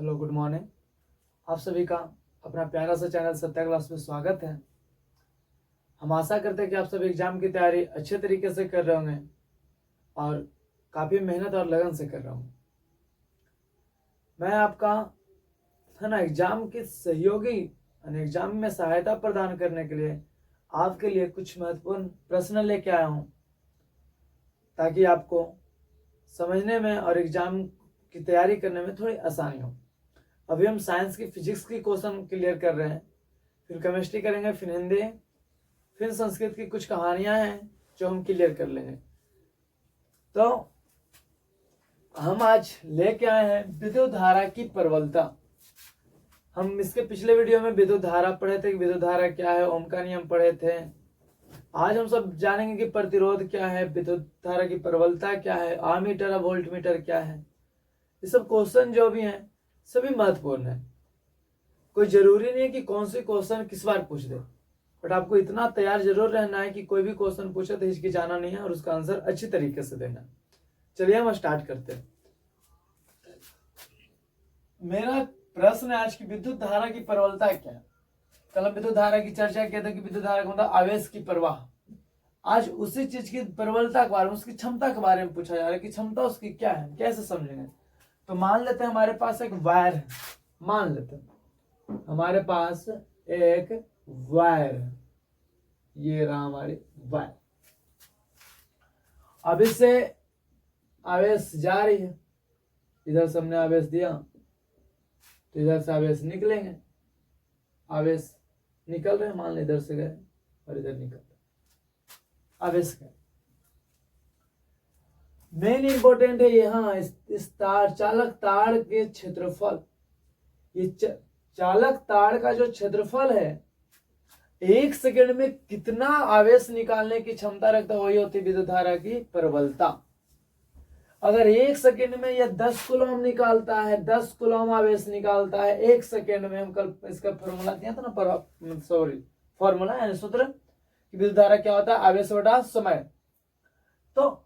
Hello, good morning. आप सभी का अपना प्यारा सा चैनल सत्या क्लास में स्वागत है। हम आशा करते हैं कि आप सभी एग्जाम की तैयारी अच्छे तरीके से कर रहे होंगे और काफ़ी मेहनत और लगन से कर रहे होंगे। मैं आपका एग्जाम के सहयोगी एग्जाम में सहायता प्रदान करने के लिए आपके लिए कुछ महत्वपूर्ण प्रश्न लेके आया हूँ, ताकि आपको समझने में और एग्जाम की तैयारी करने में थोड़ी आसानी हो। अभी हम साइंस की फिजिक्स की क्वेश्चन क्लियर कर रहे हैं, फिर केमिस्ट्री करेंगे, फिर हिंदी, फिर संस्कृत की कुछ कहानियां हैं जो हम क्लियर कर लेंगे। तो हम आज लेके आए हैं विद्युत धारा की प्रबलता। हम इसके पिछले वीडियो में विद्युत धारा पढ़े थे कि विद्युत धारा क्या है, ओम का नियम पढ़े थे। आज हम सब जानेंगे कि प्रतिरोध क्या है, विद्युत धारा की प्रबलता क्या है, आमीटर और वोल्टमीटर क्या है। ये सब क्वेश्चन जो भी हैं सभी महत्वपूर्ण है। कोई जरूरी नहीं है कि कौन से क्वेश्चन किस बार पूछ दे, बट आपको इतना तैयार जरूर रहना है कि कोई भी क्वेश्चन पूछे तो हिचकिचाना नहीं है और उसका आंसर अच्छी तरीके से देना। चलिए हम स्टार्ट करते हैं। मेरा प्रश्न है आज की विद्युत धारा की प्रबलता क्या है। कल हम विद्युत धारा की चर्चा किया था कि विद्युत धारा का मतलब आवेश की प्रवाह। आज उसी चीज की प्रबलता के बारे में, उसकी क्षमता के बारे में पूछा जा रहा है कि क्षमता उसकी क्या है, कैसे समझेंगे। तो मान लेते हैं हमारे पास एक वायर है, मान लेते हैं हमारे पास एक वायर है, ये रहा हमारी वायर। अब इससे आवेश जा रही है, इधर से हमने आवेश दिया तो इधर से आवेश निकलेंगे, आवेश निकल रहे हैं, मान लो इधर से गए और इधर निकल रहे, आवेश गए। मेन इंपॉर्टेंट है यहाँ इस तार, चालक तार के क्षेत्रफल। ये चालक तार का जो क्षेत्रफल है, 1 सेकंड में कितना आवेश निकालने की क्षमता रखता है, वही होती है विद्युत धारा की प्रबलता। अगर 1 सेकंड में यह 10 कूलम निकालता है, 10 कूलम आवेश निकालता है 1 सेकंड में, हम कल इसका फॉर्मूला दिया था ना, फॉर्मूला है सूत्र कि विद्युत धारा क्या होता है, आवेश बटा समय। तो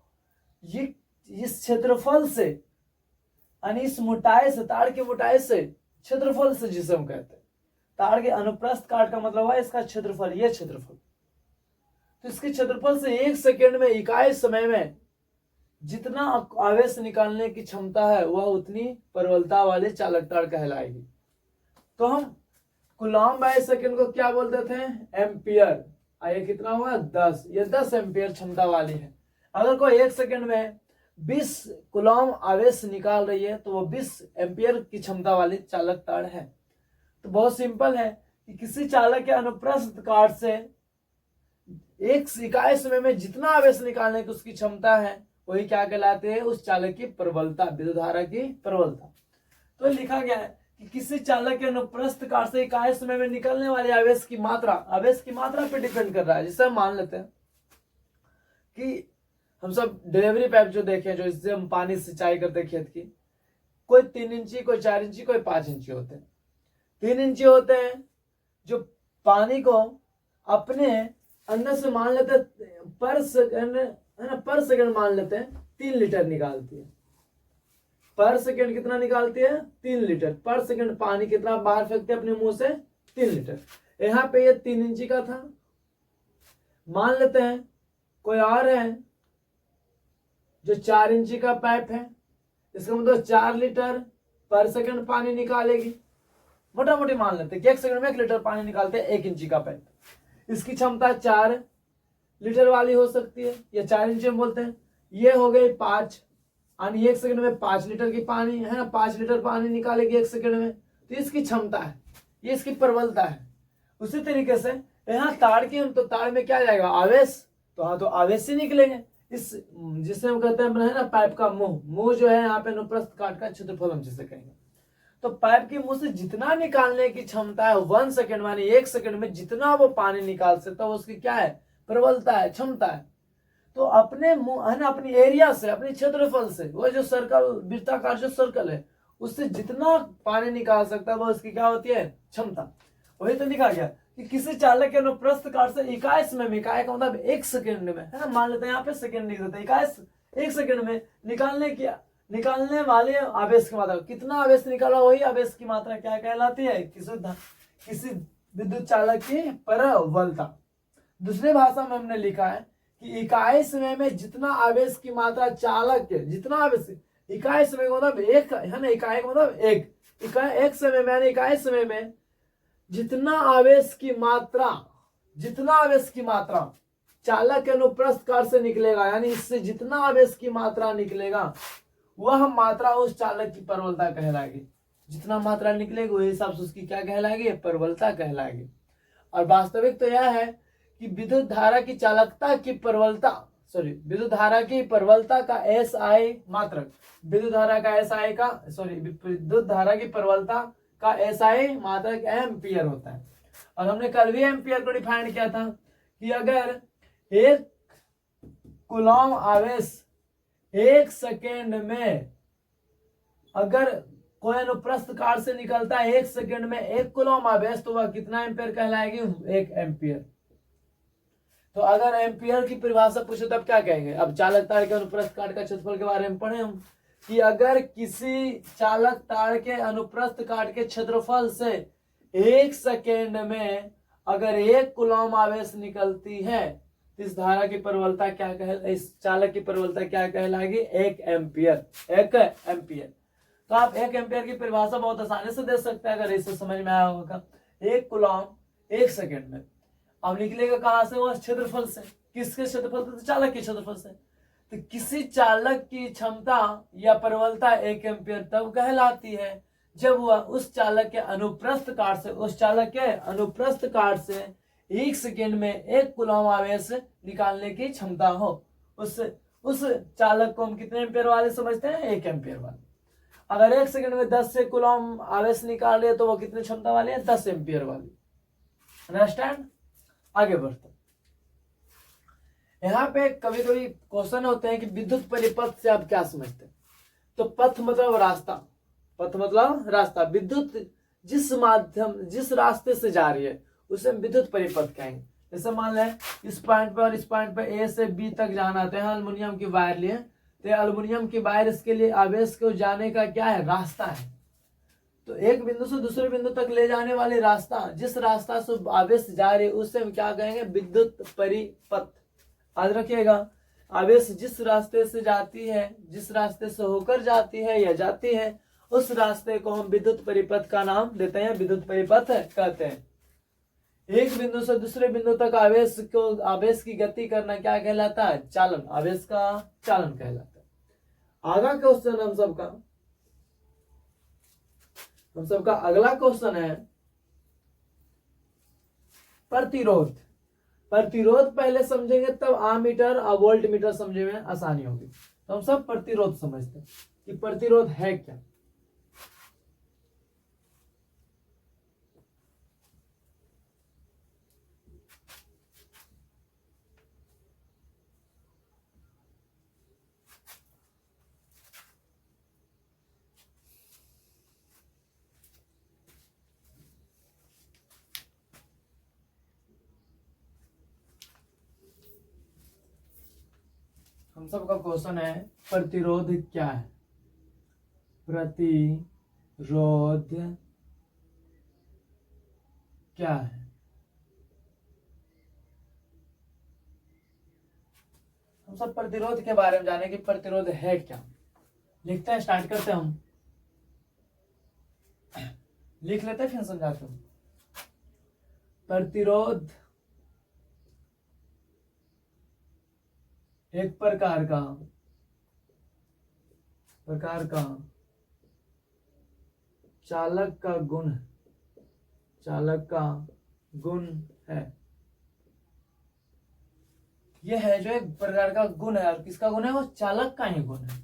ये इस क्षेत्रफल से यानी इस मोटाई से, तार की मोटाई से, क्षेत्रफल से जिसे हम कहते हैं, तार के अनुप्रस्थ काट का मतलब है इसका क्षेत्रफल, ये क्षेत्रफल। तो इसके क्षेत्रफल से 1 सेकंड में इकाई समय में जितना आवेश निकालने की क्षमता है वह उतनी प्रबलता वाले चालक तार कहलाएगी। तो हम कूलम बाय सेकंड को क्या बोलते थे, एम्पियर। ये कितना हुआ 10, ये 10 एम्पियर क्षमता वाली है। अगर कोई 1 सेकंड में 20 कूलम आवेश निकाल रही है तो वो 20 एम्पियर की क्षमता वाली चालक तार है। तो बहुत सिंपल है कि किसी चालक के अनुप्रस्थ काट से एक इकाई समय में जितना आवेश निकालने की उसकी क्षमता है वही क्या कहलाते हैं, उस चालक की प्रबलता, विद्युत धारा की प्रबलता। तो लिखा गया है कि किसी चालक के अनुप्रस्थ काट से इकाई समय में निकलने वाले आवेश की मात्रा पे डिपेंड कर रहा है। जैसे हम मान लेते हैं कि हम सब डिलीवरी पाइप जो देखें, जो इससे हम पानी सिंचाई करते हैं खेत की, कोई 3 इंची, कोई 4 इंची, कोई 5 इंची होते हैं। 3 इंची होते हैं जो पानी को अपने अंदर से मान लेते हैं पर सेकंड, है ना, पर सेकंड मान लेते हैं 3 लीटर निकालती है। पर सेकंड कितना निकालती है, 3 लीटर पर सेकंड। पानी कितना बाहर फेंकते हैं अपने मुंह से, 3 लीटर। यहाँ पे ये 3 इंची का था। मान लेते हैं कोई और है जो 4 इंची का पाइप है, इसका मतलब 4 लीटर पर सेकंड पानी निकालेगी। मोटा मोटी मान लेते हैं कि 1 सेकंड में 1 लीटर पानी निकालते हैं 1 इंची का पाइप। इसकी क्षमता 4 लीटर वाली हो सकती है, या 4 इंची में बोलते हैं। ये हो गई 5, यानी 1 सेकंड में 5 लीटर की पानी है ना, 5 लीटर पानी निकालेगी 1 सेकंड में। तो इसकी क्षमता है, ये इसकी प्रबलता है। उसी तरीके से यहाँ तार की, तो तार में क्या जाएगा, आवेश। तो हाँ, तो आवेश ही निकलेंगे। इस जिसे हम कहते हैं ना पाइप का मुंह जो है यहाँ पे अनुप्रस्थ काट का क्षेत्रफल हम जिसे कहेंगे। तो पाइप के मुंह से जितना निकालने की क्षमता है 1 सेकंड, मानी 1 सेकंड में जितना वो पानी निकाल सकता है उसकी क्या है, प्रबलता है, क्षमता है। तो अपने मुंह, है ना, अपनी एरिया से, अपने क्षेत्रफल से, वो जो सर्कल, वृत्ताकार जो सर्कल है, उससे जितना पानी निकाल सकता है वो उसकी क्या होती है, क्षमता। वही तो लिखा गया कि किसी चालक के अनुप्रस्थ काट से इकाई समय में, इकाई का मतलब 1 सेकंड में, है ना, मान लेते हैं यहाँ पे सेकंड लिख देते हैं, इकाई 1 सेकंड में निकालने वाले आवेश की मात्रा, कितना आवेश निकाला वही आवेश की मात्रा क्या कहलाती है, किसी विद्युत चालक की परवलता। दूसरे भाषा में हमने लिखा है कि इकाई समय में जितना आवेश की मात्रा चालक के, जितना आवेश, इकाई समय का मतलब एक है ना, इकाई का मतलब एक, इकाई एक समय में, इकाई समय में जितना आवेश की मात्रा, जितना आवेश की मात्रा चालक के अनुप्रस्थ काट से निकलेगा, यानी इससे जितना आवेश की मात्रा निकलेगा वह मात्रा उस चालक की परवलता कहलाएगी। जितना मात्रा निकलेगी वही हिसाब से उसकी क्या कहलाएगी, परवलता कहलाएगी। और वास्तविक तो यह है कि विद्युत धारा की चालकता की परवलता, विद्युत धारा की परवलता का SI मात्रक, विद्युत धारा का SI का विद्युत धारा की परवलता का SI मात्रक एम्पियर होता है। और हमने कल भी एम्पियर को डिफाइन किया था कि अगर एक कूलॉम आवेश एक सेकेंड में, अगर कोई अनुप्रस्थ काट से निकलता है एक सेकेंड में एक कूलॉम आवेश, तो वह कितना एम्पियर कहलाएगी, 1 एम्पियर। तो अगर एम्पियर की परिभाषा पूछे तब क्या कहेंगे। अब चालक तार के अनुप्रस्थ काट का क्षेत्रफल के बारे में पढ़े हम कि अगर किसी चालक तार के अनुप्रस्थ काट के क्षेत्रफल से एक सेकेंड में अगर 1 कूलॉम आवेश निकलती है, इस धारा की परवलता क्या इस चालक की परवलता क्या कहलाएगी, 1 एम्पियर। 1 एम्पियर। तो आप 1 एम्पियर की परिभाषा बहुत आसानी से दे सकते हैं अगर इसे समझ में आया होगा। 1 कूलॉम 1 सेकेंड में। अब निकलेगा कहां से, वो क्षेत्रफल से। किसके क्षेत्रफल से, तो चालक के क्षेत्रफल से। तो किसी चालक की क्षमता या परवलता 1 एम्पियर तब कहलाती है जब वह उस चालक के अनुप्रस्थ काट से, उस चालक के अनुप्रस्थ काट से 1 सेकेंड में 1 कूलॉम आवेश निकालने की क्षमता हो। उस चालक को हम कितने एम्पियर वाले समझते हैं, 1 एम्पियर वाले। अगर 1 सेकेंड में 10 से कूलॉम आवेश निकाल रहे तो वो कितनी क्षमता वाली है, 10 एम्पियर वाली। अंडरस्टैंड। आगे बढ़ते यहाँ पे कभी कभी क्वेश्चन होते हैं कि विद्युत परिपथ से आप क्या समझते हैं। तो पथ मतलब रास्ता, पथ मतलब रास्ता। विद्युत जिस रास्ते से जा रही है उसे विद्युत परिपथ कहेंगे। जैसे मान लें इस पॉइंट पर और इस पॉइंट पर A से B तक जाना, तो यहाँ एल्युमिनियम की वायर लिए, तो एल्युमिनियम की वायर इसके लिए आवेश को जाने का क्या है, रास्ता है। तो एक बिंदु से दूसरे बिंदु तक ले जाने वाले रास्ता, जिस रास्ता से आवेश जा रहे उससे हम क्या कहेंगे, विद्युत परिपथ। याद रखिएगा, आवेश जिस रास्ते से जाती है, जिस रास्ते से होकर जाती है या जाती है, उस रास्ते को हम विद्युत परिपथ का नाम देते हैं, विद्युत परिपथ कहते हैं। एक बिंदु से दूसरे बिंदु तक आवेश की गति करना क्या कहलाता है, चालन। आवेश का चालन कहलाता है। आगा क्वेश्चन हम सबका अगला क्वेश्चन है प्रतिरोध। प्रतिरोध पहले समझेंगे तब आमीटर और वोल्ट मीटर समझने में आसानी होगी। तो हम सब प्रतिरोध समझते हैं कि प्रतिरोध है क्या। हम सबका क्वेश्चन है प्रतिरोध क्या है। प्रतिरोध क्या है। हम सब प्रतिरोध के बारे में जाने कि प्रतिरोध है क्या। लिखते हैं, स्टार्ट करते हैं हम। लिख लेते हैं फिर समझाते हैं। प्रतिरोध एक प्रकार का चालक का गुण है। यह है जो एक प्रकार का गुण है, और किसका गुण है, वो चालक का ही गुण है।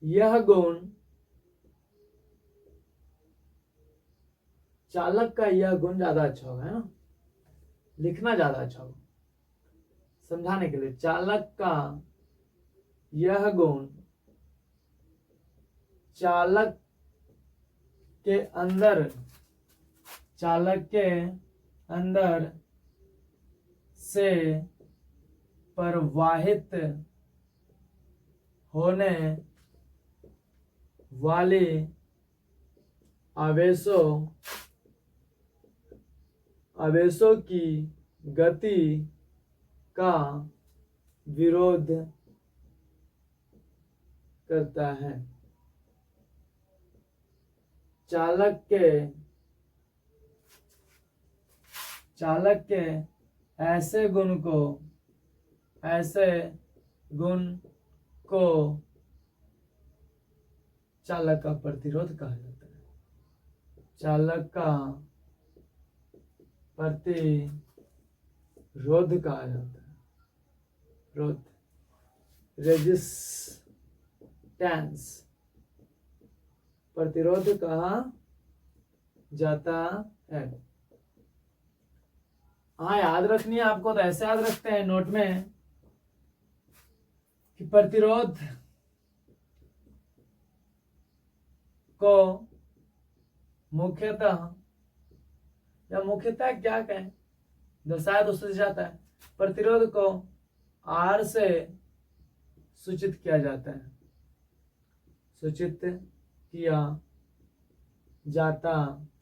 यह गुण, चालक का यह गुण ज्यादा अच्छा होगा, है ना, लिखना ज्यादा अच्छा होगा समझाने के लिए। चालक का यह गुण चालक के अंदर से प्रवाहित होने वाले आवेशों की गति का विरोध करता है। चालक के ऐसे गुण को चालक का प्रतिरोध कहा जाता है। चालक का प्रतिरोध कहा जाता है। रेजिस्टेंस प्रतिरोध कहा जाता है। हाँ, याद रखनी है आपको, तो ऐसे याद रखते हैं नोट में कि प्रतिरोध को मुख्यतः क्या कहें, दर्शाया तो उससे जाता है। प्रतिरोध को R से सूचित किया जाता है, सूचित किया जाता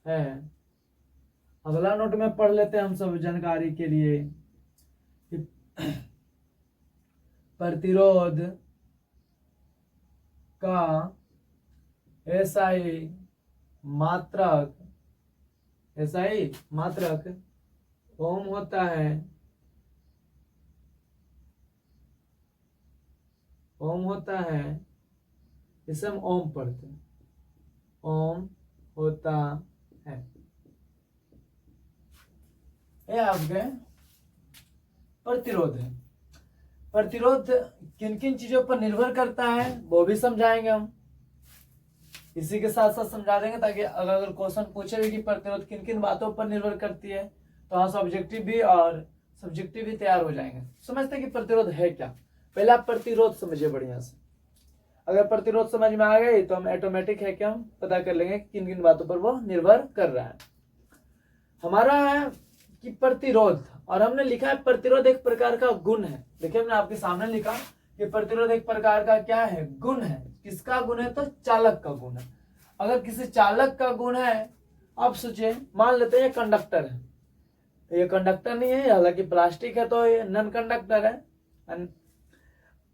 है। अगला नोट में पढ़ लेते हैं हम सब जानकारी के लिए कि प्रतिरोध का SI मात्रक ओम होता है। इसे हम ओम पढ़ते हैं। ओम होता है। ये आपके प्रतिरोध है। प्रतिरोध किन किन चीजों पर निर्भर करता है वो भी समझाएंगे हम, इसी के साथ साथ समझा देंगे, ताकि अगर क्वेश्चन पूछे भी कि प्रतिरोध किन किन बातों पर निर्भर करती है, तो हाँ ऑब्जेक्टिव भी और सब्जेक्टिव भी तैयार हो जाएंगे। समझते हैं कि प्रतिरोध है क्या। पहले आप प्रतिरोध समझिए बढ़िया से। अगर प्रतिरोध समझ में आ गई तो हम ऑटोमेटिक है कि हम पता कर लेंगे किन किन बातों पर वो निर्भर कर रहा है। हमारा है कि प्रतिरोध, और हमने लिखा है प्रतिरोध एक प्रकार का गुण है। देखिए हमने आपके सामने लिखा कि प्रतिरोध एक प्रकार का क्या है, गुण है। किसका गुण है, तो चालक का गुण है। अगर किसी चालक का गुण है, आप सोचिए, मान लेते हैं ये कंडक्टर है, ये कंडक्टर नहीं है, हालांकि प्लास्टिक है तो ये नॉन कंडक्टर है।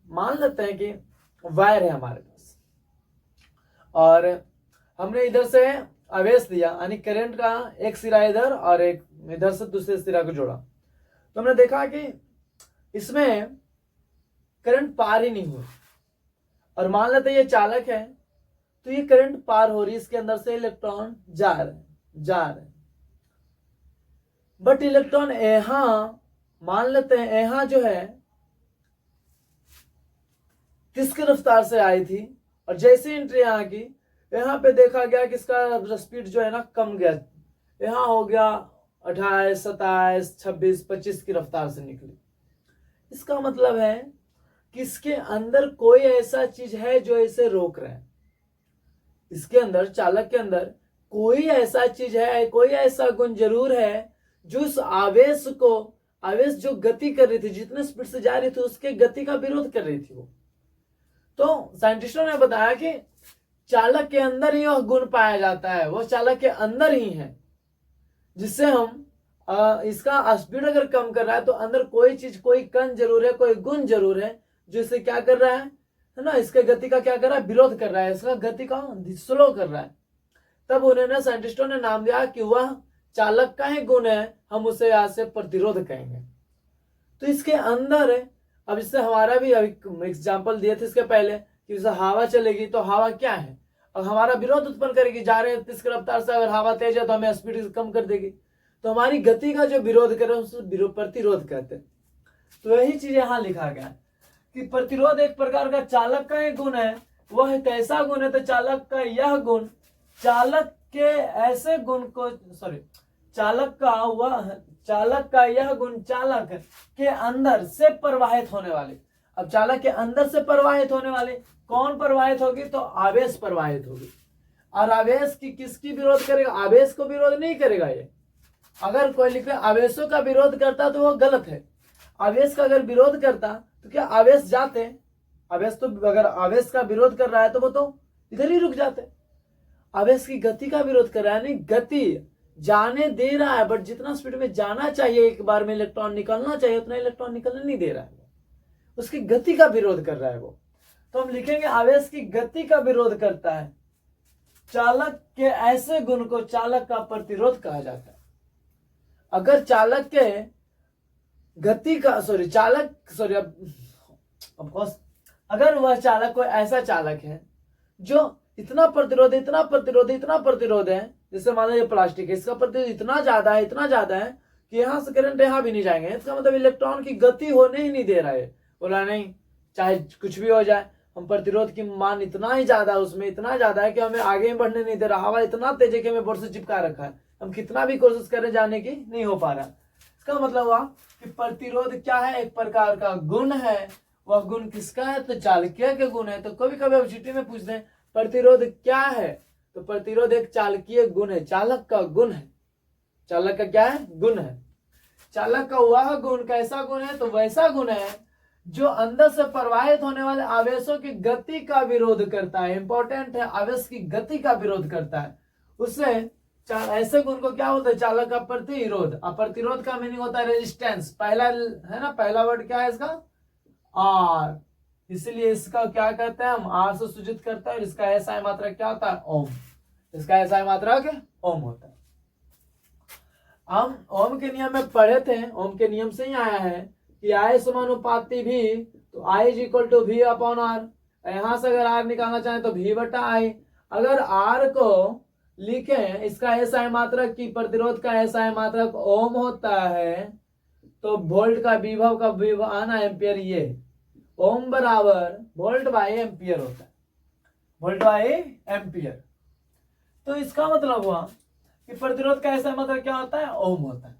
मान लेते हैं कि वायर है हमारे पास, और हमने इधर से आवेश दिया, यानी करंट का एक सिरा इधर और एक इधर से दूसरे सिरा को जोड़ा, तो हमने देखा कि इसमें करंट पार ही नहीं हो। और मान लेते ये चालक है, तो ये करंट पार हो रही है, इसके अंदर से इलेक्ट्रॉन जा रहे। बट इलेक्ट्रॉन यहां, मान लेते हैं यहां जो है 30 की रफ्तार से आई थी, और जैसे एंट्री यहाँ की, यहाँ पे देखा गया कि इसका स्पीड जो है ना कम गया, यहाँ हो गया 28, 27, 26, 25 की रफ्तार से निकली। इसका मतलब है कि इसके अंदर कोई ऐसा चीज है जो इसे रोक रहा है। इसके अंदर, चालक के अंदर कोई ऐसा चीज है, कोई ऐसा गुण जरूर है जो उस आवेश जो गति कर रही थी, जितने स्पीड से जा रही थी, उसके गति का विरोध कर रही थी वो। तो साइंटिस्टों ने बताया कि चालक के अंदर ही वह गुण पाया जाता है, वो चालक के अंदर ही है, जिससे हम इसका स्पीड अगर कम कर रहा है तो अंदर कोई चीज, कोई कण जरूर है, कोई गुण जरूर है जो इसे क्या कर रहा है ना, इसके गति का क्या कर रहा है, विरोध कर रहा है, इसका गति का स्लो कर रहा है। तब उन्होंने, साइंटिस्टों ने नाम दिया कि वह चालक का ही गुण है, हम उसे यहाँ से प्रतिरोध कहेंगे। तो इसके अंदर है, अब इससे हमारा भी एग्जाम्पल दिए थे इसके पहले कि जैसे हवा चलेगी तो हवा क्या है, और हमारा विरोध उत्पन्न करेगी। जा रहे हैं 30 की रफ्तार से, अगर हवा तेज है तो हमें स्पीड कम कर देगी, तो हमारी गति का जो विरोध करे उसे प्रतिरोध कहते हैं। तो यही चीज यहाँ लिखा गया कि प्रतिरोध एक प्रकार का चालक का ही गुण है। वह कैसा गुण है, तो चालक का यह गुण, चालक के ऐसे गुण को, चालक का यह गुण चालक के अंदर से प्रवाहित होने वाले। अब चालक के अंदर से प्रवाहित होने वाले कौन प्रवाहित होगी, तो आवेश प्रवाहित होगी। और आवेश की किसकी विरोध करेगा, आवेश को विरोध नहीं करेगा। ये अगर कोई लिखे आवेशों का विरोध करता तो वो गलत है। आवेश का अगर विरोध करता तो क्या आवेश जाते, आवेश तो अगर आवेश का विरोध कर रहा है तो वो तो इधर ही रुक जाते हैं। आवेश की गति का विरोध कर रहा है, नहीं गति जाने दे रहा है, बट जितना स्पीड में जाना चाहिए एक बार में इलेक्ट्रॉन निकलना चाहिए उतना इलेक्ट्रॉन निकलने नहीं दे रहा है, उसकी गति का विरोध कर रहा है वो। तो हम लिखेंगे आवेश की गति का विरोध करता है। चालक के ऐसे गुण को चालक का प्रतिरोध कहा जाता है। अगर चालक के गति का अगर वह चालक कोई ऐसा चालक है जो इतना प्रतिरोध है, जैसे मान लो ये प्लास्टिक है, इसका प्रतिरोध इतना ज्यादा है कि यहां से करंट यहां भी नहीं जाएंगे, इसका मतलब इलेक्ट्रॉन की गति होने ही नहीं दे रहा है। बोला नहीं, चाहे कुछ भी हो जाए, हम प्रतिरोध की मान इतना ही ज्यादा उसमें इतना ज्यादा है कि हमें आगे बढ़ने नहीं दे रहा, हवा इतना तेज है कि हमें बोर्ड से चिपका रखा है, हम कितना भी कोशिश करें जाने की नहीं हो पा रहा। इसका मतलब हुआ कि प्रतिरोध क्या है, एक प्रकार का गुण है। वह गुण किसका है, तो चालकीय के गुण है। तो कभी कभी ऑब्जेक्टिव में पूछते हैं प्रतिरोध क्या है, तो प्रतिरोध एक चालकीय गुण है, चालक का गुण है। चालक का क्या है, गुण है। चालक का वह गुण कैसा गुण है, तो वैसा गुण है जो अंदर से प्रवाहित होने वाले आवेशों की गति का विरोध करता है। इंपॉर्टेंट है, आवेश की गति का विरोध करता है। उससे ऐसे गुण को क्या बोलते हैं, चालक का प्रतिरोध। अब प्रतिरोध का मीनिंग होता है रेजिस्टेंस। पहला है ना, पहला वर्ड क्या है इसका, आर, इसलिए इसका क्या कहते हैं हम, आर से सूचित करते हैं। और इसका एसआई मात्रक क्या होता है, ओम। इसका एसआई मात्रक ओम होता है। हम ओम के नियम में पढ़े थे, ओम के नियम से ही आया है कि आई समानुपाती भी, तो I is equal to V upon R. यहां से अगर आर निकालना चाहें तो वी बटा आई। अगर आर को लिखें, इसका एसआई मात्रक की प्रतिरोध का एसआई मात्रक ओम होता है, तो वोल्ट का विभव का विभव आना एम्पियर, ये ओम बराबर वोल्ट बाई एम्पियर होता है, वोल्ट बाई एम्पियर। तो इसका मतलब हुआ कि प्रतिरोध का एसआई मात्रक क्या होता है, ओम होता है।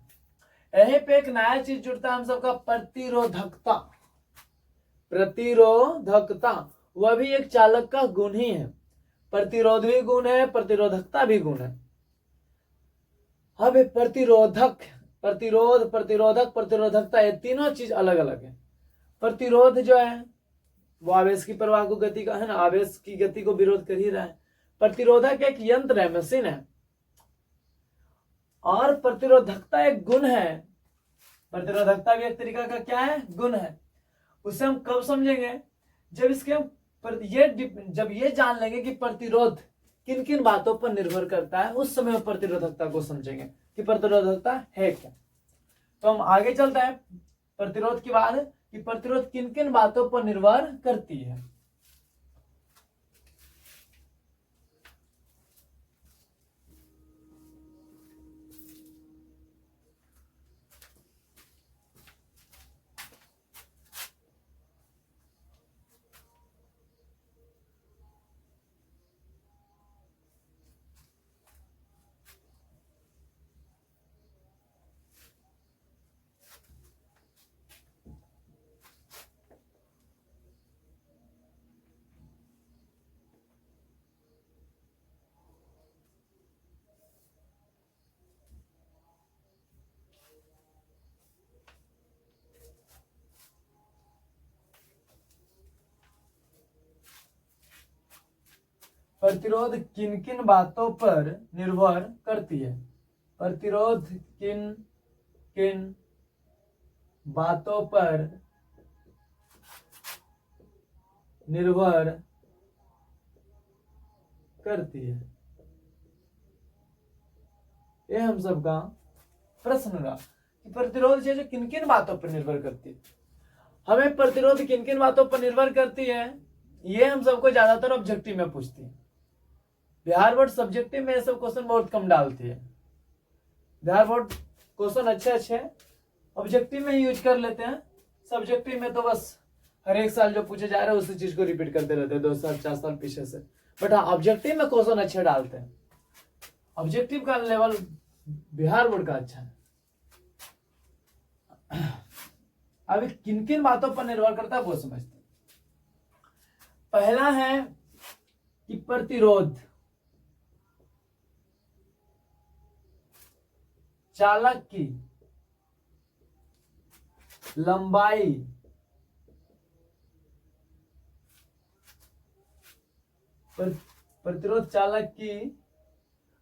यहीं पे एक नया चीज जुड़ता है हम सबका, प्रतिरोधकता। प्रतिरोधकता वह भी एक चालक का गुण ही है। प्रतिरोध भी गुण है, प्रतिरोधकता भी गुण है। अब प्रतिरोधक, प्रतिरोध, प्रतिरोधक, प्रतिरोधकता, ये तीनों चीज अलग अलग है। प्रतिरोध जो है वो आवेश की प्रवाह को गति का है ना, आवेश की गति को विरोध कर ही रहा है। प्रतिरोधक एक यंत्र है, मशीन है। और प्रतिरोधकता एक गुण है। प्रतिरोधकता भी एक तरीका का क्या है, गुण है। उसे हम कब समझेंगे, जब इसके जब ये जान लेंगे कि प्रतिरोध किन किन बातों पर निर्भर करता है, उस समय प्रतिरोधकता को समझेंगे कि प्रतिरोधकता है क्या। तो हम आगे चलते हैं प्रतिरोध के बाद कि प्रतिरोध किन किन बातों पर निर्भर करती है। प्रतिरोध किन किन बातों पर निर्भर करती है, प्रतिरोध किन किन बातों पर निर्भर करती है, ये हम सबका प्रश्न रहा कि प्रतिरोध जो किन किन बातों पर निर्भर करती है। हमें प्रतिरोध किन किन बातों पर निर्भर करती है, ये हम सबको ज्यादातर ऑब्जेक्टिव में पूछती है। बिहार बोर्ड सब्जेक्टिव में ये सब क्वेश्चन बहुत कम डालती है। बिहार बोर्ड क्वेश्चन अच्छे ऑब्जेक्टिव में ही यूज कर लेते हैं। सब्जेक्टिव में तो बस हर एक साल जो पूछे जा रहे हैं उसी चीज को रिपीट करते रहते हैं 2 साल 4 साल पीछे से। बट हाँ, ऑब्जेक्टिव में क्वेश्चन अच्छे डालते हैं। ऑब्जेक्टिव का लेवल बिहार बोर्ड का अच्छा है। अब किन किन बातों पर निर्भर करता है वो समझते हैं। पहला है कि प्रतिरोध चालक की लंबाई प्रतिरोध चालक की,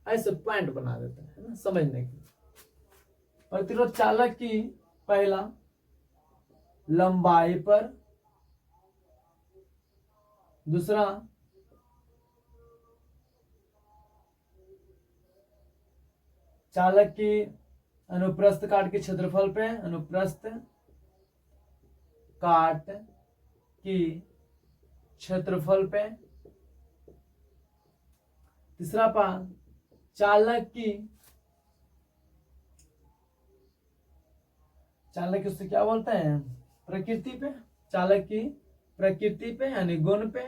ऐसे पॉइंट बना देते हैं ना समझने के लिए। प्रतिरोध चालक की पहला लंबाई पर, दूसरा चालक की अनुप्रस्थ काट के क्षेत्रफल पे, अनुप्रस्थ काट की क्षेत्रफल पे, तीसरा चालक की उससे क्या बोलते हैं, प्रकृति पे, चालक की प्रकृति पे यानी गुण पे,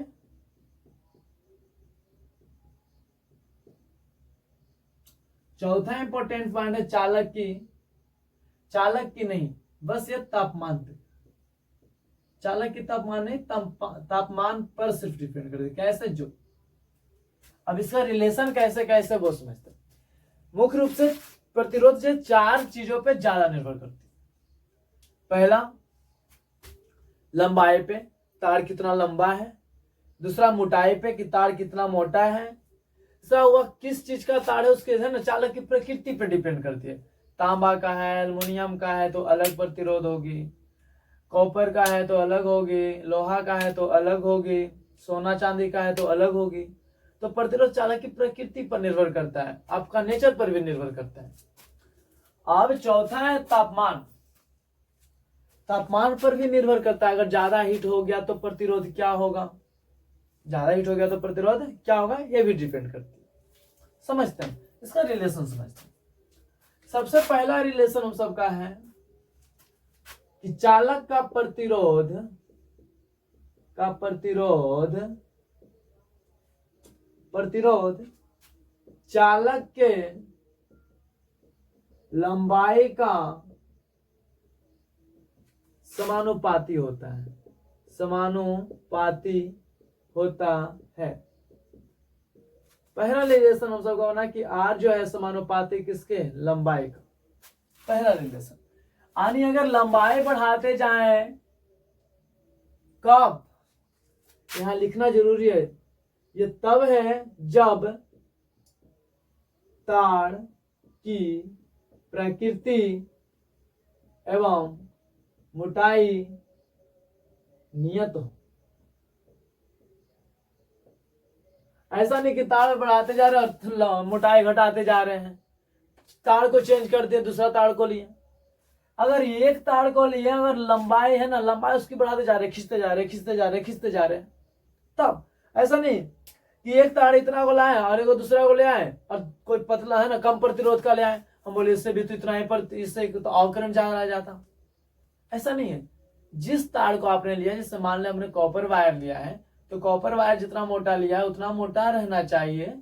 चौथा इंपॉर्टेंट पॉइंट है चालक की नहीं, बस ये तापमान पे, चालक की तापमान नहीं, तापमान पर सिर्फ डिपेंड करती है। कैसे जो, अब इसका रिलेशन कैसे कैसे वो समझते। मुख्य रूप से प्रतिरोध से 4 चीजों पे ज्यादा निर्भर करती है। पहला लंबाई पे, तार कितना लंबा है। दूसरा मोटाई पे कि तार कितना मोटा है। तीसरा हुआ किस चीज का तार है, उसके है ना चालक की प्रकृति पे डिपेंड करती है। तांबा का है, एल्युमिनियम का है तो अलग प्रतिरोध होगी, कॉपर का है तो अलग होगी, लोहा का है तो अलग होगी, सोना चांदी का है तो अलग होगी। तो प्रतिरोध चालक की प्रकृति पर निर्भर करता है, आपका नेचर पर भी निर्भर करता है। अब चौथा है तापमान, तापमान पर भी निर्भर करता है। अगर ज्यादा हीट हो गया तो प्रतिरोध क्या होगा, ज्यादा हीट हो गया तो प्रतिरोध क्या होगा, ये भी डिपेंड करती है। समझते हैं इसका रिलेशन, समझते हैं। सबसे पहला रिलेशन हम सबका है कि चालक का प्रतिरोध चालक के लंबाई का समानुपाती होता है, समानुपाती होता है। पहला रिलेशन हम सबका होना कि आर जो है समानुपाती किसके, लंबाई का, पहला रिलेशन। यानी अगर लंबाई बढ़ाते जाए, कब, यहां लिखना जरूरी है, ये तब है जब तार की प्रकृति एवं मोटाई नियत हो। ऐसा नहीं कि तार बढ़ाते जा रहे हैं और मोटाई घटाते जा रहे हैं, तार को चेंज कर दिया, दूसरा तार को लिए। अगर एक तार को लिए, अगर लंबाई है ना, लंबाई उसकी बढ़ाते जा रहे, खींचते जा रहे, तब ऐसा नहीं कि एक तार इतना को लाए और एक दूसरा को ले आए, और कोई पतला है ना कम प्रतिरोध का ले आए, हम बोले इससे भी तो इतना ही, पर इससे तो और करंट ज्यादा जाता। ऐसा नहीं है। जिस तार को आपने लिया, जैसे मान लें हमने कॉपर वायर लिया है, तो कॉपर वायर जितना मोटा लिया है उतना मोटा रहना चाहिए,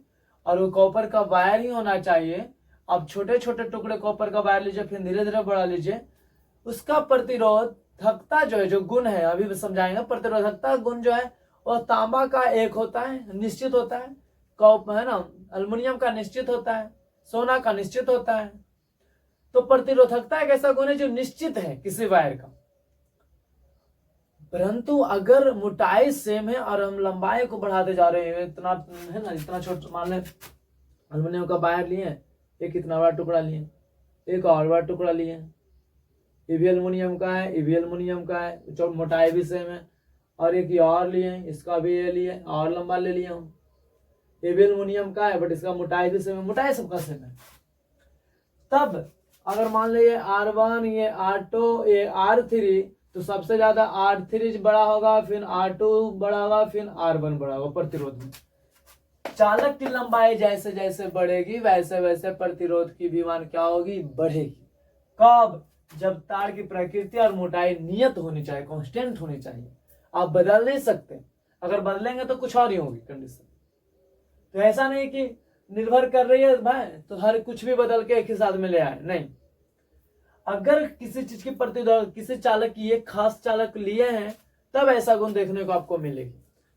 और वो कॉपर का वायर ही होना चाहिए। अब छोटे छोटे टुकड़े कॉपर का वायर लीजिए, फिर धीरे धीरे बढ़ा लीजिए, उसका प्रतिरोधकता जो है, जो गुण है अभी भी समझाएंगे, प्रतिरोधकता गुण जो है वो तांबा का एक होता है, निश्चित होता है, कॉपर है ना, एल्युमिनियम का निश्चित होता है, सोना का निश्चित होता है। तो प्रतिरोधकता एक ऐसा गुण है जो निश्चित है किसी वायर का। परंतु अगर मोटाई सेम है और हम लंबाई को बढ़ाते जा रहे हैं, इतना है ना, इतना छोटा, मान लें एल्युमिनियम का वायर लिए, एक इतना बड़ा टुकड़ा लिए, एक और बड़ा टुकड़ा लिए, ये भी एल्युमिनियम का है, ये भी एल्युमिनियम का है, मोटाई भी सेम है, और एक ये और लिए, इसका भी ये लिए, और लंबा ले लिया हम, ये भी एल्युमिनियम का है बट इसका मोटाई भी सेम है, मोटाई सबका सेम है। तब अगर मान लीजिए R1, ये R2, ये R3, तो सबसे ज्यादा R3 बड़ा होगा, फिर R2 बड़ा होगा, फिर R1 बड़ा होगा प्रतिरोध में। चालक की लंबाई जैसे जैसे बढ़ेगी वैसे वैसे प्रतिरोध की भी मान क्या होगी, बढ़ेगी। कब, जब तार की प्रकृति और मोटाई नियत होनी चाहिए, कांस्टेंट होनी चाहिए, आप बदल नहीं सकते। अगर बदलेंगे तो कुछ और ही होगी कंडीशन। तो ऐसा नहीं कि निर्भर कर रही है भाई तो हर कुछ भी बदल के एक ही साथ में ले आए, नहीं। अगर किसी चीज की प्रतिरोध, किसी चालक की एक खास चालक लिए हैं, तब ऐसा गुण देखने को आपको मिलेगी।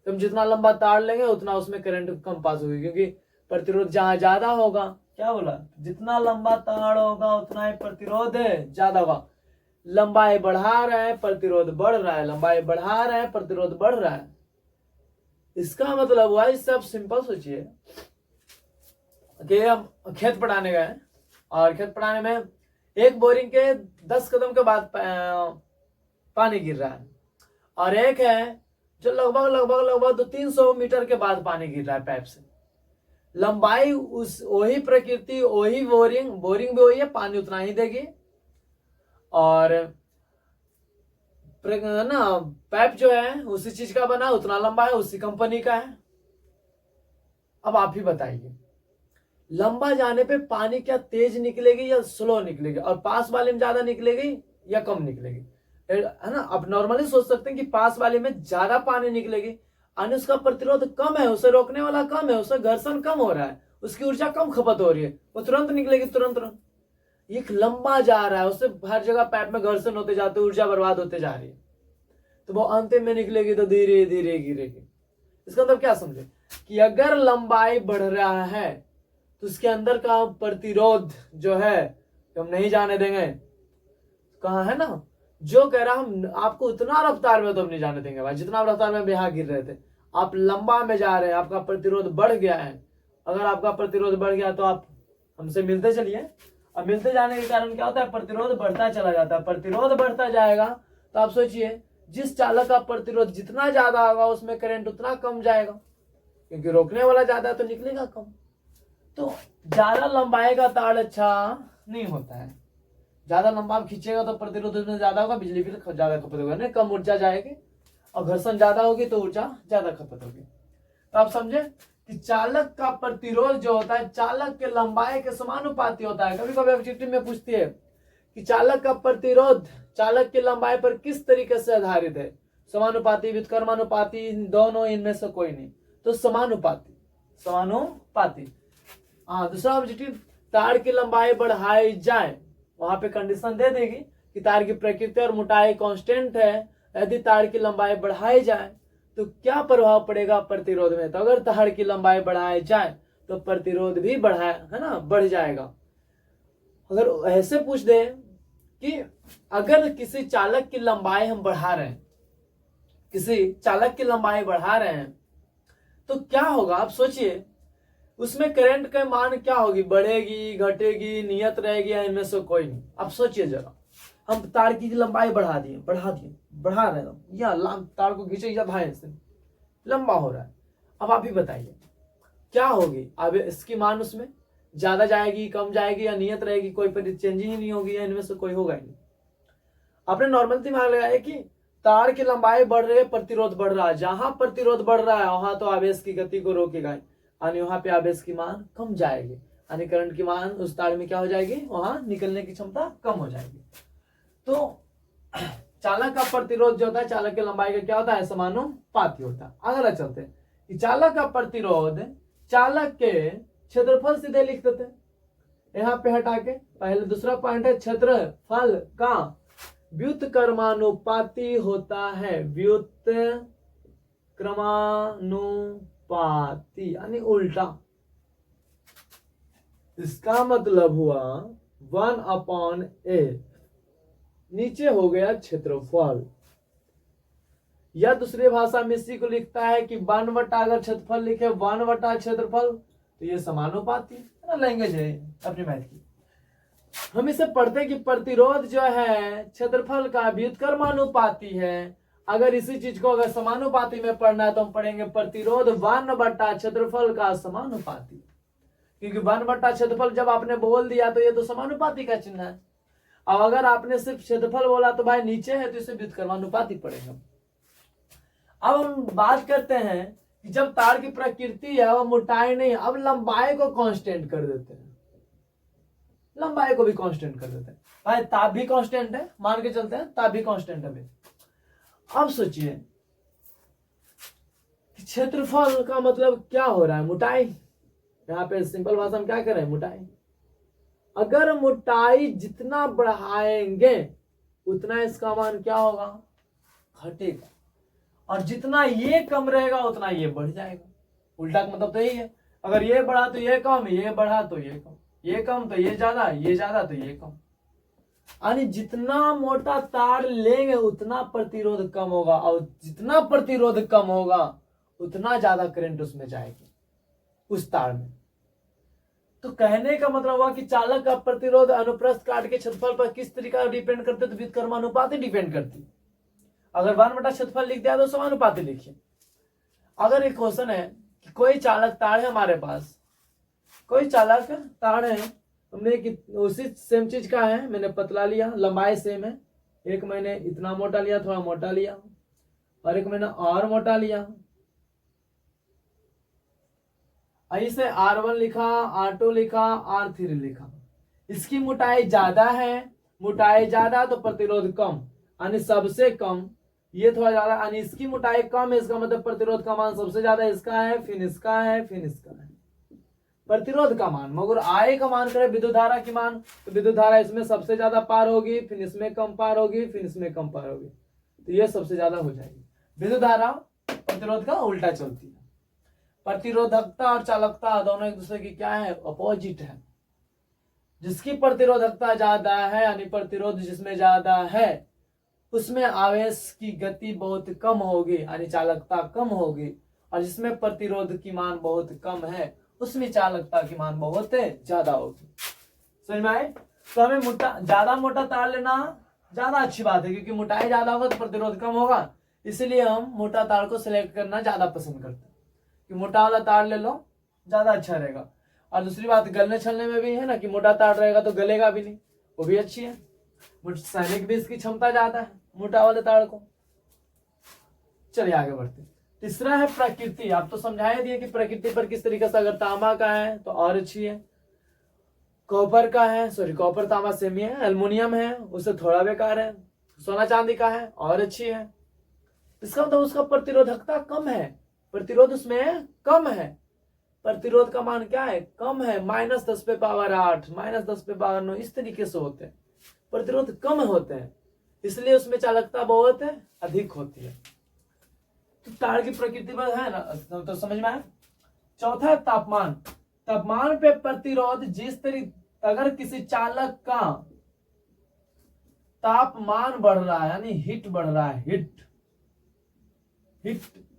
तो हम जितना लंबा तार लेंगे उतना उसमें करंट कम पास होगी, क्योंकि प्रतिरोध जहां ज्यादा होगा, क्या बोला, जितना लंबा तार होगा उतना ही प्रतिरोध ज्यादा होगा। लंबाई बढ़ा रहा है प्रतिरोध बढ़ रहा है, लंबाई बढ़ा रहा है प्रतिरोध बढ़ रहा है। इसका मतलब हुआ, इससे आप सिंपल सोचिए कि हम खेत पटाने गए और खेत पटाने में एक बोरिंग के 10 कदम के बाद पानी गिर रहा है, और एक है जो लगभग लगभग लगभग 300 मीटर के बाद पानी गिर रहा है पाइप से। लंबाई उस वही प्रकृति, वही बोरिंग भी वही है, पानी उतना ही देगी, और ना पाइप जो है उसी चीज का बना, उतना लंबा है, उसी कंपनी का है। अब आप ही बताइए, लंबा जाने पे पानी क्या तेज निकलेगी या स्लो निकलेगी, और पास वाले में ज्यादा निकलेगी या कम निकलेगी, है ना। आप नॉर्मली सोच सकते हैं कि पास वाले में ज्यादा पानी निकलेगी, यानी उसका प्रतिरोध कम है, उसे रोकने वाला कम है, उसका घर्षण कम हो रहा है, उसकी ऊर्जा कम खपत हो रही है, वो तुरंत निकलेगी, तुरंत। एक लंबा जा रहा है, उससे हर जगह पाइप में घर्षण होते जाते, ऊर्जा बर्बाद होते जा रही है, तो वो अंतिम में निकलेगी तो धीरे धीरे गिरेगी। इसका मतलब क्या समझे कि अगर लंबाई बढ़ रहा है तो उसके अंदर का प्रतिरोध जो है हम नहीं जाने देंगे। कहा है ना, जो कह रहा हम आपको उतना रफ्तार में तो हम नहीं जाने देंगे भाई, जितना रफ्तार में यहाँ गिर रहे थे। आप लंबा में जा रहे हैं, आपका प्रतिरोध बढ़ गया है। अगर आपका प्रतिरोध बढ़ गया तो आप हमसे मिलते चलिए, अब मिलते जाने के कारण क्या होता है, प्रतिरोध बढ़ता चला जाता है। प्रतिरोध बढ़ता जाएगा तो आप सोचिए, जिस चालक का प्रतिरोध जितना ज्यादा होगा उसमें करंट उतना कम जाएगा, क्योंकि रोकने वाला ज्यादा है तो निकलेगा कम। तो ज्यादा लंबाई का तार अच्छा नहीं होता है। ज्यादा लंबा आप खींचेगा तो प्रतिरोध उसमें ज्यादा होगा, बिजली बिल ज्यादा खपत होगा, कम ऊर्जा जाएगी, और घर्षण ज्यादा होगी तो ऊर्जा ज्यादा खपत होगी। तो आप समझे कि चालक का प्रतिरोध जो होता है चालक के लंबाई के समानुपाती होता है। कभी कभी ऑब्जेक्टिव में पूछती है कि चालक का प्रतिरोध चालक की लंबाई पर किस तरीके से आधारित है, समानुपाती, व्युत्क्रमानुपाती, दोनों, इनमें से कोई नहीं, तो समानुपाती। हाँ, दूसरा ऑब्जेक्टिव, तार की लंबाई बढ़ाई जाए, वहां पे कंडीशन दे देगी कि तार की प्रकृति और मोटाई कांस्टेंट है, यदि तार की लंबाई बढ़ाई जाए तो क्या प्रभाव पड़ेगा प्रतिरोध में। तो अगर तार की लंबाई बढ़ाई जाए तो प्रतिरोध भी बढ़ जाएगा। अगर ऐसे पूछ दे कि अगर किसी चालक की लंबाई हम बढ़ा रहे हैं, तो क्या होगा आप सोचिए, उसमें करंट का मान क्या होगी, बढ़ेगी, घटेगी, नियत रहेगी, या इनमें से कोई नहीं। आप सोचिए जरा, हम तार की लंबाई बढ़ा रहे हैं, या तार को खींचे या भाई से लंबा हो रहा है। अब आप ही बताइए क्या होगी, अब इसकी मान उसमें ज्यादा जाएगी, कम जाएगी, या नियत रहेगी, कोई चेंज ही नहीं होगी, या इनमें से कोई होगा ही नहीं। आपने नॉर्मल दिमाग लगाया कि तार की लंबाई बढ़ रही है, प्रतिरोध बढ़ रहा है, जहां प्रतिरोध बढ़ रहा है वहां तो आवेश की गति को रोकेगा, यानी वहां पे आवेश की मान कम जाएगी, यानी करंट की मान उस तार में क्या हो जाएगी, वहां निकलने की क्षमता कम हो जाएगी। तो चालक का प्रतिरोध जो होता है चालक की लंबाई का क्या होता है, समानुपाती होता है। अगला चलते हैं कि चालक का प्रतिरोध चालक के क्षेत्रफल सीधे लिख देते हैं, यहाँ पे हटा के। पहले दूसरा पॉइंट है, क्षेत्रफल का व्युत्क्रमानुपाती होता है, व्युत्क्रमानुपाती यानी उल्टा। इसका मतलब हुआ 1/a, नीचे हो गया क्षेत्रफल, या दूसरी भाषा में इसी को लिखता है कि 1 अगर क्षेत्रफल लिखे 1 क्षेत्रफल तो ये समानुपाती है ना, लैंग्वेज है अपनी मैथ की। हम इसे पढ़ते हैं कि प्रतिरोध जो है क्षेत्रफल का व्युत्क्रमानुपाती है। अगर इसी चीज को अगर समानुपाती में पढ़ना है तो हम पढ़ेंगे प्रतिरोध 1 क्षेत्रफल का समानुपाती, क्योंकि 1 क्षेत्रफल जब आपने बोल दिया तो ये तो समानुपाती का चिन्ह है। अब अगर आपने सिर्फ क्षेत्रफल बोला तो भाई नीचे है तो इसे व्युत्क्रमानुपाती पढ़ेगा। अब हम बात करते हैं कि जब तार की प्रकृति है वो मोटाई नहीं, अब लंबाई को कांस्टेंट कर देते हैं, लंबाई को भी कांस्टेंट कर देते हैं। भाई ताप भी कांस्टेंट है, मान के चलते हैं ताप भी कांस्टेंट है। अब सोचिए क्षेत्रफल का मतलब क्या हो रहा है, मोटाई। यहाँ पे सिंपल भाषा में क्या कर रहे हैं, मोटाई। अगर मोटाई जितना बढ़ाएंगे उतना इसका मान क्या होगा, घटेगा, और जितना ये कम रहेगा उतना ये बढ़ जाएगा। उल्टा का मतलब तो यही है, अगर ये बढ़ा तो ये कम, ये बढ़ा तो ये कम, ये कम तो ये ज्यादा, ये ज्यादा तो ये कम। यानी जितना मोटा तार लेंगे उतना प्रतिरोध कम होगा, और जितना प्रतिरोध कम होगा उतना ज्यादा करंट उसमें जाएगी उस तार में। तो कहने का मतलब हुआ कि चालक का प्रतिरोध अनुप्रस्थ काट के क्षेत्रफल पर किस तरीका डिपेंड करते, तो व्युत्क्रमानुपाती डिपेंड करती। अगर 1 बटा क्षेत्रफल लिख दिया तो समानुपाती लिखिए। अगर एक क्वेश्चन है कि कोई चालक तार है हमारे पास, कोई चालक तार है, हमने उसी सेम चीज का है, मैंने पतला लिया, लंबाई सेम है, एक मैंने इतना मोटा लिया, थोड़ा मोटा लिया, और एक मैंने और मोटा लिया, ऐसे R1 लिखा, R2 लिखा, R3 लिखा। इसकी मोटाई ज्यादा है, मोटाई ज्यादा तो प्रतिरोध कम, यानी सबसे कम। ये थोड़ा ज्यादा, यानी इसकी मोटाई कम है, इसका मतलब प्रतिरोध का मान सबसे ज्यादा इसका है, फिर इसका है, फिर इसका है। प्रतिरोध का मान, मगर I का मान करें विद्युत धारा की मान, तो विद्युत धारा इसमें सबसे ज्यादा पार होगी, फिर इसमें कम पार होगी, फिर इसमें कम पार होगी, तो ये सबसे ज्यादा हो जाएगी। विद्युत धारा प्रतिरोध का उल्टा चलती है। प्रतिरोधकता और चालकता दोनों एक दूसरे की क्या है, अपोजिट है। जिसकी प्रतिरोधकता ज्यादा है, यानी प्रतिरोध जिसमें ज्यादा है, उसमें आवेश की गति बहुत कम होगी, यानी चालकता कम होगी। और जिसमें प्रतिरोध की मान बहुत कम है, उसमें चालकता की मान बहुत ज्यादा होगी। समझ में आए? तो हमें ज्यादा मोटा तार लेना ज्यादा अच्छी बात है, क्योंकि मोटाई ज्यादा होगा तो प्रतिरोध कम होगा, इसलिए हम मोटा तार को सिलेक्ट करना ज्यादा पसंद करते हैं कि मोटा वाला तार ले लो, ज्यादा अच्छा रहेगा। और दूसरी बात, गलने छलने में भी है ना कि मोटा तार रहेगा तो गलेगा भी नहीं, वो भी अच्छी है। सैनिक भी इसकी क्षमता ज्यादा है मोटा वाले तार को। चलिए आगे बढ़ते। तीसरा है प्रकृति। आप तो समझा दिए कि प्रकृति पर किस तरीके से, अगर तांबा का है तो और अच्छी है, कॉपर का है, सॉरी कॉपर तांबा सेम ही है, एल्युमिनियम है उससे थोड़ा बेकार है, सोना चांदी का है और अच्छी है। इसका मतलब उसका प्रतिरोधकता कम है, प्रतिरोध उसमें कम है। प्रतिरोध का मान क्या है, कम है, -10 पे पावर 8, -10 पे पावर 9, इस तरीके से होते हैं, प्रतिरोध कम होते हैं, इसलिए उसमें चालकता बहुत अधिक होती है। तो तार की प्रकृति पर है ना, तो समझ में आया। चौथा है तापमान। तापमान पे प्रतिरोध जिस तरीके, अगर किसी चालक का तापमान बढ़ रहा है, यानी हीट बढ़ रहा है, हीट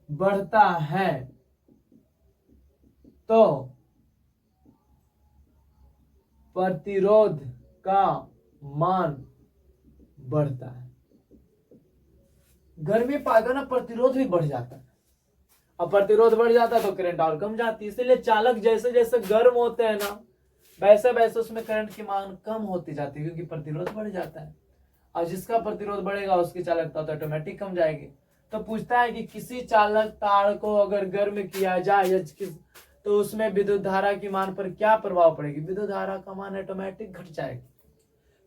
बढ़ता है, तो प्रतिरोध का मान बढ़ता है। गर्मी पाएगा ना, प्रतिरोध भी बढ़ जाता है, अब प्रतिरोध बढ़ जाता है तो करंट और कम जाती है। इसलिए चालक जैसे जैसे गर्म होते हैं ना, वैसे वैसे उसमें करंट की मान कम होती जाती है, क्योंकि प्रतिरोध बढ़ जाता है। और जिसका प्रतिरोध बढ़ेगा उसकी चालकता तो ऑटोमेटिक कम जाएगी। तो पूछता है कि किसी चालक तार को अगर गर्म किया जाए तो उसमें विद्युत धारा की मान पर क्या प्रभाव पड़ेगी। विद्युत धारा का मान ऑटोमेटिक घट जाएगी,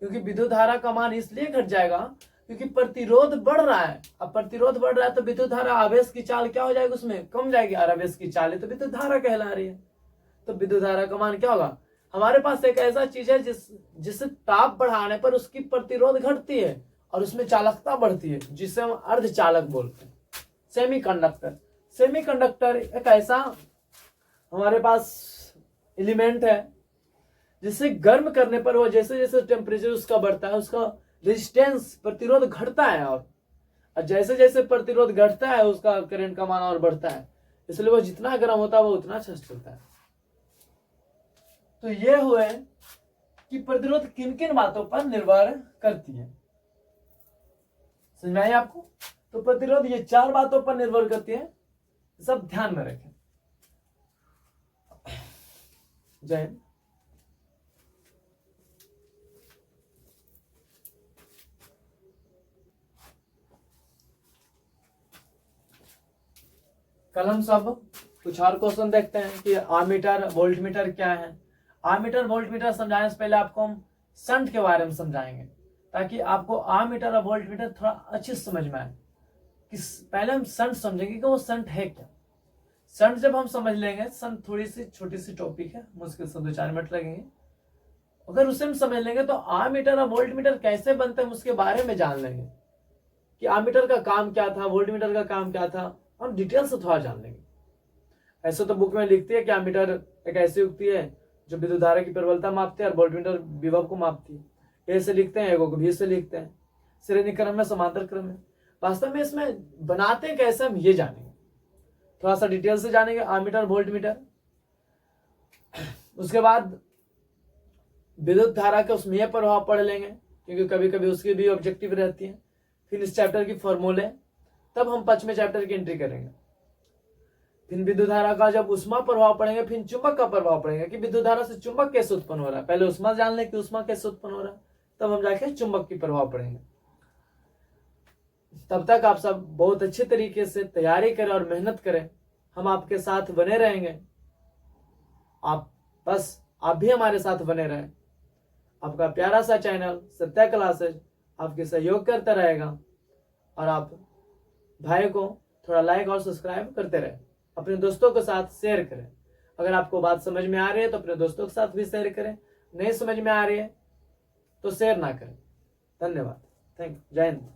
क्योंकि विद्युत धारा का मान इसलिए घट जाएगा क्योंकि प्रतिरोध बढ़ रहा है। अब प्रतिरोध बढ़ रहा है तो विद्युत धारा, आवेश की चाल क्या हो जाएगी, उसमें कम जाएगी, और आवेश की चाल है तो विद्युत धारा कहला रही है। तो विद्युत धारा का मान क्या होगा। हमारे पास एक ऐसा चीज है जिससे ताप बढ़ाने पर उसकी प्रतिरोध घटती है और उसमें चालकता बढ़ती है, जिसे हम अर्धचालक बोलते हैं, सेमीकंडक्टर। सेमीकंडक्टर एक ऐसा हमारे पास एलिमेंट है जिसे गर्म करने पर वो जैसे जैसे टेम्परेचर उसका बढ़ता है, उसका रेजिस्टेंस प्रतिरोध घटता है, और जैसे जैसे प्रतिरोध घटता है उसका करंट का मान और बढ़ता है, इसलिए वो जितना गर्म होता है वो उतना अच्छा चलता है। तो ये हुए कि प्रतिरोध किन किन बातों पर निर्भर करती है, समझ में आई आपको। तो प्रतिरोध ये 4 बातों पर निर्भर करती है, सब ध्यान में रखें। जय हिंद। कल हम सब कुछ और क्वेश्चन देखते हैं कि आमीटर वोल्ट मीटर क्या है। आमीटर वोल्ट मीटर समझाने से पहले आपको हम शंट के बारे में समझाएंगे, ताकि आपको आमीटर और वोल्ट मीटर थोड़ा अच्छे से समझ में आए। कि पहले हम शंट समझेंगे कि वो शंट है क्या। शंट जब हम समझ लेंगे, शंट थोड़ी सी छोटी सी टॉपिक है, मुश्किल से 2-4 मिनट लगेंगे। अगर उसे हम समझ लेंगे तो आमीटर और वोल्ट मीटर कैसे बनते हैं उसके बारे में जान लेंगे, कि आमीटर का काम क्या था, वोल्ट मीटर का काम क्या था, हम डिटेल से थोड़ा जान लेंगे। ऐसे तो बुक में लिखती है कि आमीटर एक ऐसी युक्ति है जो विद्युत धारा की प्रबलता मापती है, और वोल्ट मीटर विभव को मापती है। ए से लिखते हैं, एगो को भी से लिखते हैं, श्रेणी क्रम में, समांतर क्रम में। वास्तव में इसमें बनाते कैसे हम ये जानेंगे, थोड़ा सा डिटेल से जानेंगे आमीटर वोल्ट मीटर। उसके बाद विद्युत धारा के उसमें यह प्रभाव पढ़ लेंगे, क्योंकि कभी कभी उसकी भी ऑब्जेक्टिव रहती है। फिर इस चैप्टर की फॉर्मूले, तब हम 5वें चैप्टर की एंट्री करेंगे। फिर विद्युत धारा का जब उष्मा प्रभाव पढ़ेंगे, फिर चुंबक का प्रभाव पढ़ेंगे कि विद्युत धारा से चुंबक कैसे उत्पन्न हो रहा है। पहले उष्मा जान लें कि उष्मा कैसे उत्पन्न हो रहा है, तब हम जाके चुंबक की प्रभाव पढ़ेंगे। तब तक आप सब बहुत अच्छे तरीके से तैयारी करें और मेहनत करें, हम आपके साथ बने रहेंगे। आप भी हमारे साथ बने रहें। आपका प्यारा सा चैनल सत्या क्लासेज आपके सहयोग करता रहेगा, और आप भाई को थोड़ा लाइक और सब्सक्राइब करते रहें, अपने दोस्तों के साथ शेयर करें। अगर आपको बात समझ में आ रही है तो अपने दोस्तों के साथ भी शेयर करें, नहीं समझ में आ रही है तो शेयर ना करें। धन्यवाद, थैंक यू, जय हिंद।